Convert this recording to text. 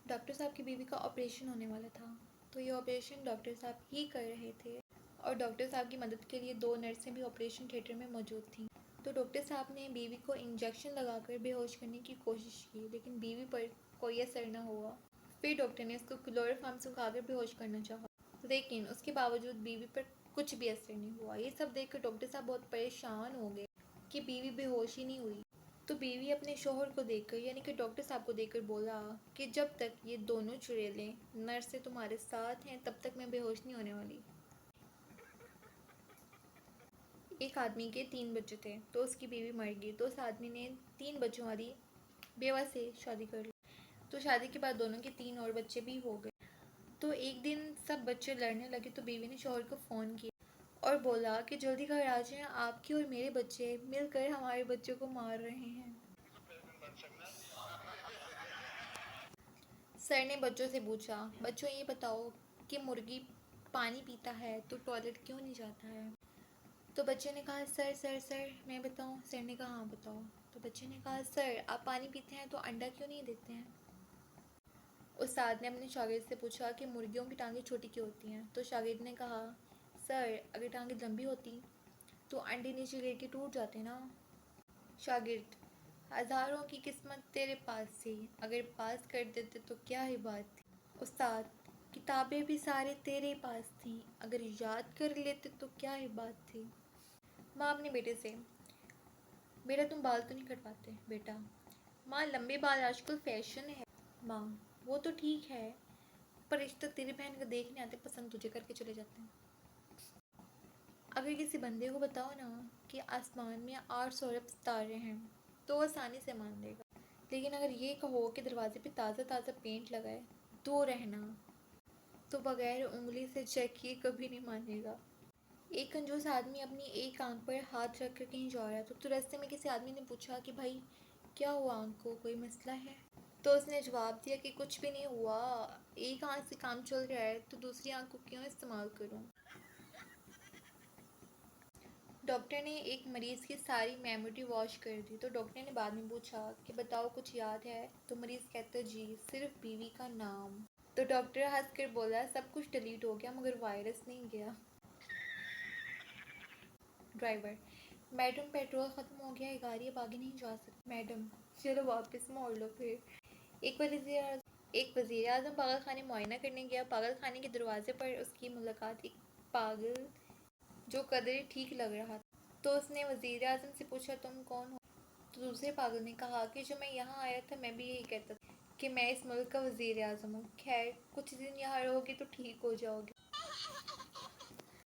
Doctor صاحب کی بیوی کا آپریشن ہونے والا تھا، تو یہ آپریشن ڈاکٹر صاحب ہی کر رہے تھے، اور ڈاکٹر صاحب کی مدد کے لیے 2 نرسیں بھی آپریشن تھیٹر میں موجود تھیں۔ تو ڈاکٹر صاحب نے بیوی کو انجیکشن لگا کر بے ہوش کرنے کی کوشش کی، لیکن بیوی پر کوئی اثر نہ ہوا۔ پھر ڈاکٹر نے اس کو کلوروفارم سکھا کر بے ہوش کرنا چاہا، لیکن اس کے باوجود بیوی پر کچھ بھی اثر نہیں ہوا۔ یہ سب دیکھ کر ڈاکٹر صاحب بہت پریشان ہو گئے کہ بیوی بے ہوش ہی نہیں ہوئی۔ تو بیوی اپنے شوہر کو دیکھ کر یعنی کہ ڈاکٹر صاحب کو دیکھ کر بولا کہ جب تک یہ دونوں چڑیلیں نرسیں تمہارے ساتھ ہیں تب تک میں بے ہوش نہیں ہونے والی۔ ایک آدمی کے 3 بچے تھے، تو اس کی بیوی مر گئی، تو اس آدمی نے 3 بچوں والی بیوہ سے شادی کر لی۔ تو شادی کے بعد دونوں کے 3 اور بچے بھی ہو گئے۔ تو ایک دن سب بچے لڑنے لگے، تو بیوی نے شوہر کو فون کیا اور بولا کہ جلدی گھر آ جائیں، آپ کے اور میرے بچے مل کر ہمارے بچوں کو مار رہے ہیں۔ سر نے بچوں سے پوچھا، بچوں یہ بتاؤ کہ مرغی پانی پیتا ہے تو ٹوائلٹ کیوں نہیں جاتا ہے؟ تو بچے نے کہا سر میں بتاؤں؟ سر نے کہا ہاں بتاؤ۔ تو بچے نے کہا سر آپ پانی پیتے ہیں تو انڈا کیوں نہیں دیتے ہیں؟ استاد نے اپنے شاگرد سے پوچھا کہ مرغیوں کی ٹانگیں چھوٹی کیوں ہوتی ہیں؟ تو شاگرد نے کہا سر اگر ٹانگیں لمبی ہوتی تو انڈے نیچے گر کے ٹوٹ جاتے نا۔ شاگرد ہزاروں کی قسمت تیرے پاس تھی، اگر پاس کر دیتے تو کیا ہی بات تھی۔ استاد کتابیں بھی سارے تیرے پاس تھیں، اگر یاد کر لیتے تو کیا ہی بات تھی۔ ماں اپنے بیٹے سے، بیٹا تم بال تو نہیں کٹواتے؟ بیٹا ماں لمبے بال آج کل فیشن ہے۔ ماں وہ تو ٹھیک ہے، پر رشتہ تیری بہن کا دیکھنے آتے پسند تجھے کر کے چلے جاتے ہیں۔ اگر کسی بندے کو بتاؤ نا کہ آسمان میں 800 ارب ستارے ہیں تو وہ آسانی سے مان لے گا، لیکن اگر یہ کہو کہ دروازے پہ تازہ تازہ پینٹ لگائے دور رہنا تو بغیر انگلی سے چیک کیے کبھی نہیں مانے گا۔ ایک کنجوس آدمی اپنی ایک آنکھ پر ہاتھ رکھ کر کہیں جا رہا تھا، تو راستے میں کسی آدمی نے پوچھا کہ بھائی کیا ہوا آنکھ کو، کوئی مسئلہ ہے؟ تو اس نے جواب دیا کہ کچھ بھی نہیں ہوا، ایک آنکھ سے کام چل رہا ہے تو دوسری آنکھ کو کیوں استعمال کروں؟ ڈاکٹر نے ایک مریض کی ساری میموری واش کر دی، تو ڈاکٹر نے بعد میں پوچھا کہ بتاؤ کچھ یاد ہے؟ تو مریض کہتا جی صرف بیوی کا نام۔ تو ڈاکٹر ہنس کر بولا سب کچھ ڈیلیٹ ہو گیا مگر وائرس نہیں گیا۔ ڈرائیور میڈم پیٹرول ختم ہو گیا ہے، گاڑی اب آگے نہیں جا سکتی۔ میڈم چلو واپس موڑ لو پھر۔ ایک وزیر اعظم پاگل خانے معائنہ کرنے گیا، پاگل خانے کے دروازے پر اس کی ملاقات ایک پاگل جو قدرے ٹھیک لگ رہا تھا، تو اس نے وزیر اعظم سے پوچھا تم کون ہو؟ تو دوسرے پاگل نے کہا کہ جو میں یہاں آیا تھا میں بھی یہی کہتا تھا کہ میں اس ملک کا وزیر اعظم ہوں، خیر کچھ دن یہاں رہو گے تو ٹھیک ہو جاؤ گے۔